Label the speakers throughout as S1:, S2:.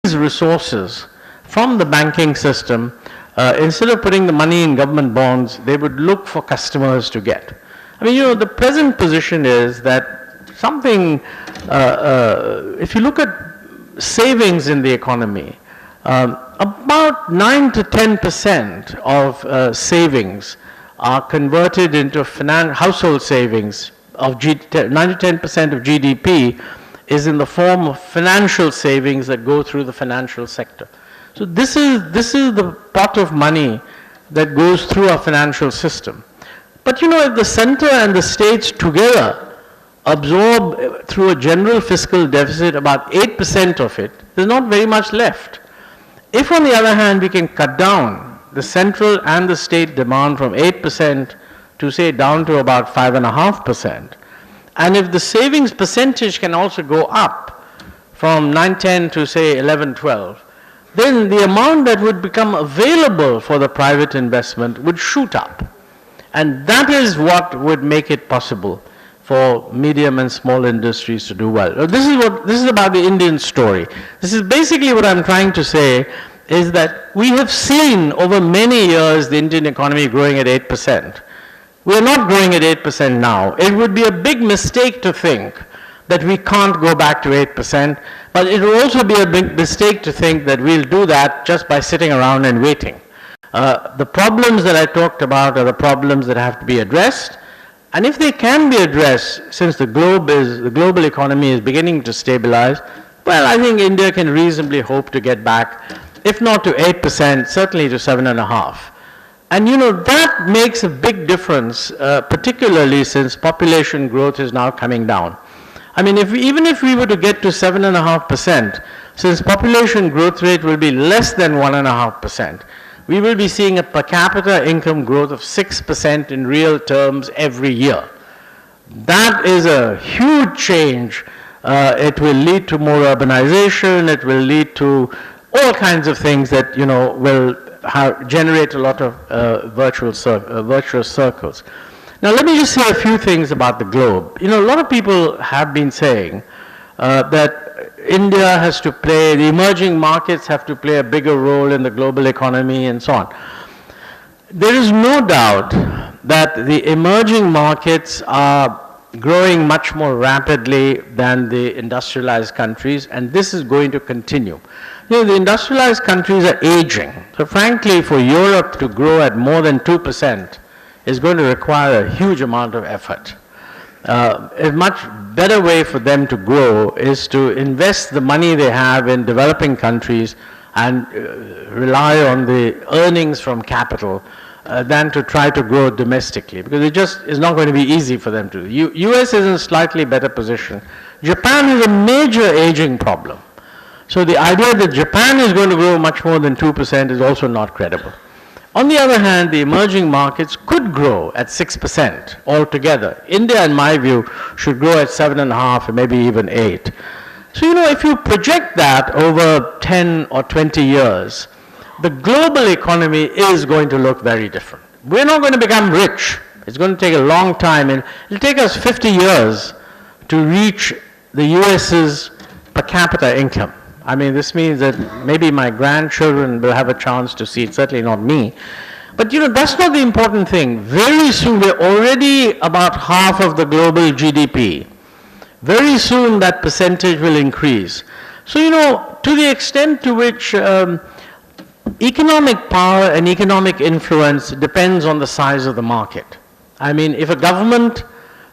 S1: resources from the banking system, instead of putting the money in government bonds, they would look for customers to get. I mean, the present position is that if you look at savings in the economy, about 9 to 10% of savings are converted into household savings of 9 to 10% of GDP is in the form of financial savings that go through the financial sector. So this is the pot of money that goes through our financial system. But if the center and the states together absorb through a general fiscal deficit about 8% of it, there's not very much left. If on the other hand we can cut down the central and the state demand from 8% to say down to about 5.5%, and if the savings percentage can also go up from 9-10 to say 11-12, then the amount that would become available for the private investment would shoot up. And that is what would make it possible for medium and small industries to do well. This is about the Indian story. This is basically what I'm trying to say, is that we have seen over many years the Indian economy growing at 8%. We are not growing at 8% now. It would be a big mistake to think that we can't go back to 8%, but it will also be a big mistake to think that we'll do that just by sitting around and waiting. The problems that I talked about are the problems that have to be addressed, and if they can be addressed, since the global economy is beginning to stabilize, well, I think India can reasonably hope to get back, if not to 8%, certainly to 7.5%. And that makes a big difference, particularly since population growth is now coming down. I mean, even if we were to get to 7.5%, since population growth rate will be less than 1.5%, we will be seeing a per capita income growth of 6% in real terms every year. That is a huge change. It will lead to more urbanization. It will lead to all kinds of things that will generate a lot of virtuous circles. Now let me just say a few things about the globe. A lot of people have been saying that India has to play, the emerging markets have to play a bigger role in the global economy and so on. There is no doubt that the emerging markets are growing much more rapidly than the industrialized countries, and this is going to continue. The industrialized countries are aging. So frankly, for Europe to grow at more than 2% is going to require a huge amount of effort. A much better way for them to grow is to invest the money they have in developing countries and rely on the earnings from capital than to try to grow domestically, because it just is not going to be easy for them to. US is in a slightly better position. Japan has a major aging problem. So the idea that Japan is going to grow much more than 2% is also not credible. On the other hand, the emerging markets could grow at 6% altogether. India, in my view, should grow at 7.5% or maybe even 8%. So, if you project that over 10 or 20 years, the global economy is going to look very different. We're not going to become rich. It's going to take a long time, and it'll take us 50 years to reach the US's per capita income. I mean, this means that maybe my grandchildren will have a chance to see it, certainly not me. But that's not the important thing. Very soon, we're already about half of the global GDP. Very soon, that percentage will increase. So, to the extent to which economic power and economic influence depends on the size of the market. I mean, if a government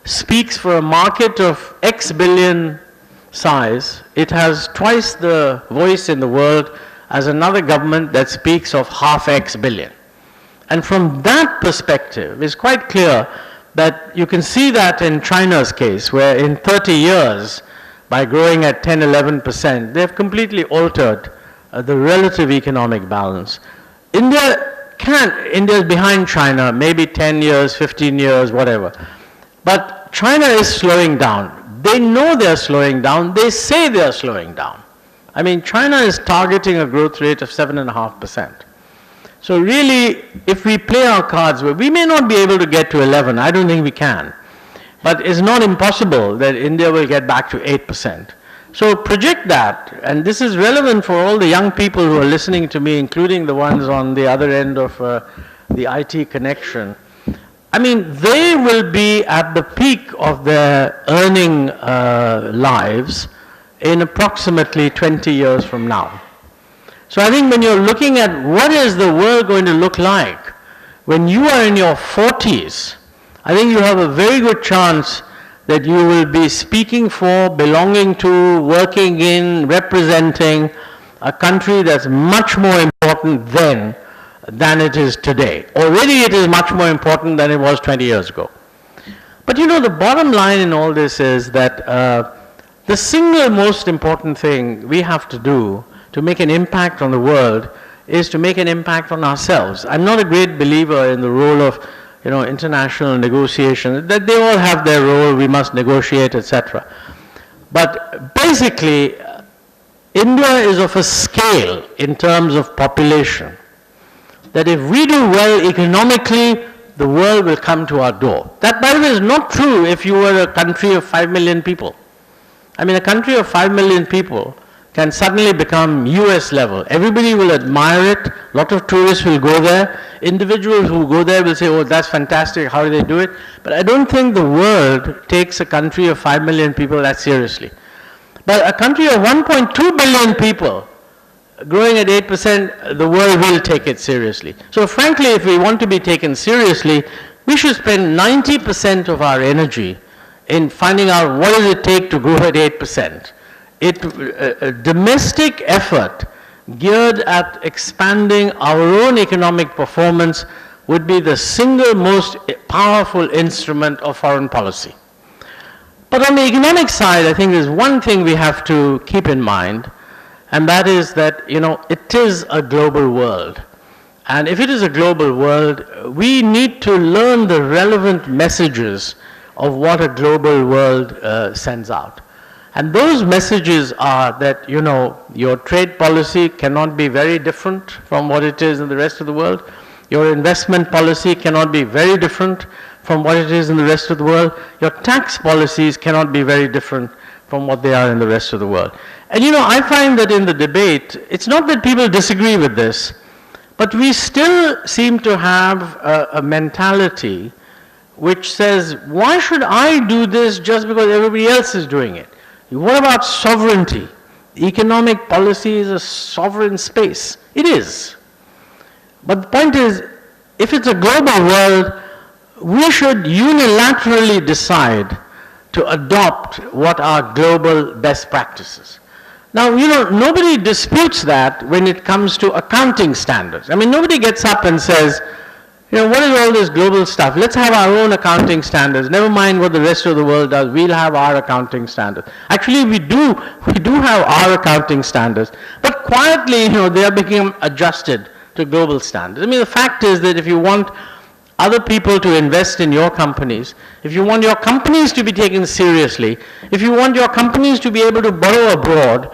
S1: speaks for a market of X billion size, it has twice the voice in the world as another government that speaks of half X billion. And from that perspective, it's quite clear that you can see that in China's case, where in 30 years, by growing at 10, 11%, they've completely altered the relative economic balance. India is behind China, maybe 10 years, 15 years, whatever. But China is slowing down. They know they're slowing down. They say they're slowing down. I mean, China is targeting a growth rate of 7.5%. So really, if we play our cards, we may not be able to get to 11. I don't think we can. But it's not impossible that India will get back to 8%. So project that, and this is relevant for all the young people who are listening to me, including the ones on the other end of the IT connection. I mean, they will be at the peak of their earning lives in approximately 20 years from now. So I think when you're looking at what is the world going to look like when you are in your 40s, I think you have a very good chance that you will be speaking for, belonging to, working in, representing a country that's much more important then than it is today. Already it is much more important than it was 20 years ago. But you know, the bottom line in all this is that the single most important thing we have to do to make an impact on the world is to make an impact on ourselves. I'm not a great believer in the role of international negotiation, that they all have their role, we must negotiate, etc. But basically, India is of a scale in terms of population that if we do well economically, the world will come to our door. That, by the way, is not true if you were a country of 5 million people. I mean, a country of 5 million people can suddenly become US level. Everybody will admire it. A lot of tourists will go there. Individuals who go there will say, oh, that's fantastic, how do they do it? But I don't think the world takes a country of 5 million people that seriously. But a country of 1.2 billion people growing at 8%, the world will take it seriously. So frankly, if we want to be taken seriously, we should spend 90% of our energy in finding out what does it take to grow at 8%. A domestic effort geared at expanding our own economic performance would be the single most powerful instrument of foreign policy. But on the economic side, I think there's one thing we have to keep in mind, and that is that, it is a global world. And if it is a global world, we need to learn the relevant messages of what a global world sends out. And those messages are that, your trade policy cannot be very different from what it is in the rest of the world. Your investment policy cannot be very different from what it is in the rest of the world. Your tax policies cannot be very different from what they are in the rest of the world. And I find that in the debate, it's not that people disagree with this, but we still seem to have a mentality which says, why should I do this just because everybody else is doing it? What about sovereignty? Economic policy is a sovereign space. It is. But the point is, if it's a global world, we should unilaterally decide to adopt what are global best practices. Now, nobody disputes that when it comes to accounting standards. I mean, nobody gets up and says, what is all this global stuff? Let's have our own accounting standards. Never mind what the rest of the world does. We'll have our accounting standards. Actually, we do have our accounting standards. But quietly, they are being adjusted to global standards. I mean, the fact is that if you want other people to invest in your companies, if you want your companies to be taken seriously, if you want your companies to be able to borrow abroad,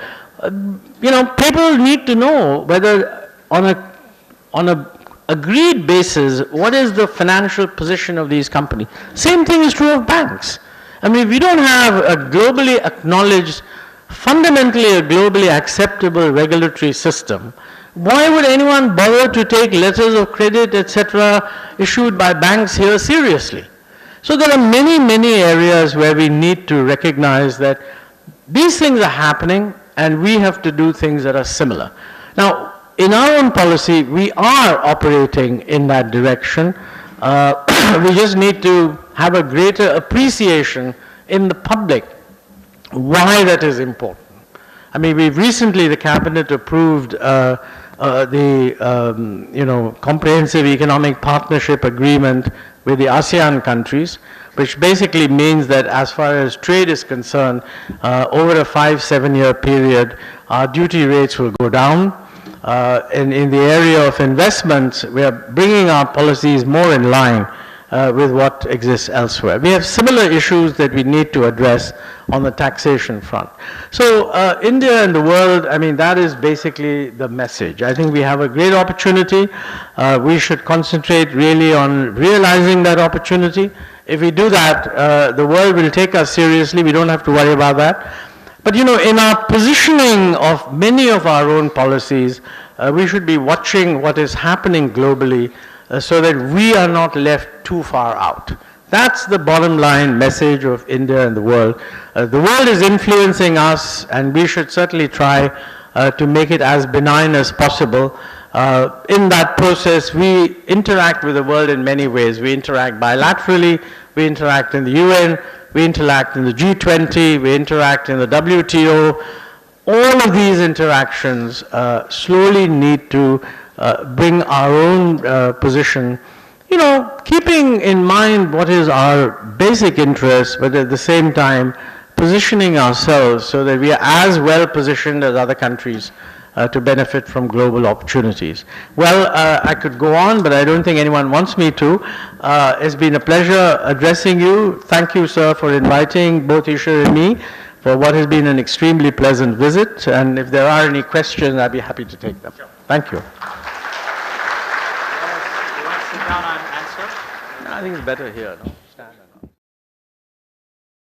S1: people need to know whether on a agreed basis, what is the financial position of these companies. Same thing is true of banks. I mean, if we don't have a globally acknowledged, fundamentally a globally acceptable regulatory system, why would anyone bother to take letters of credit, etc., issued by banks here seriously? So there are many, many areas where we need to recognize that these things are happening and we have to do things that are similar. Now, in our own policy, we are operating in that direction. We just need to have a greater appreciation in the public why that is important. I mean, we've recently, the cabinet approved the Comprehensive Economic Partnership Agreement with the ASEAN countries, which basically means that as far as trade is concerned, over a 5-7 year period, our duty rates will go down. In the area of investments, we are bringing our policies more in line with what exists elsewhere. We have similar issues that we need to address on the taxation front. So India and the world, I mean, that is basically the message. I think we have a great opportunity. We should concentrate really on realizing that opportunity. If we do that, the world will take us seriously. We don't have to worry about that. But you know, in our positioning of many of our own policies, we should be watching what is happening globally so that we are not left too far out. That's the bottom line message of India and the world. The world is influencing us, and we should certainly try to make it as benign as possible. In that process, we interact with the world in many ways. We interact bilaterally, we interact in the UN, we interact in the G20, we interact in the WTO. All of these interactions slowly need to bring our own position, you know, keeping in mind what is our basic interest, but at the same time positioning ourselves so that we are as well positioned as other countries to benefit from global opportunities. Well, I could go on, but I don't think anyone wants me to. It's been a pleasure addressing you. Thank you, sir, for inviting both Ishar and me for what has been an extremely pleasant visit. And if there are any questions, I'd be happy to take them. Sure. Thank you. You want to sit down and answer? No, I think it's better here, no? Stand or not.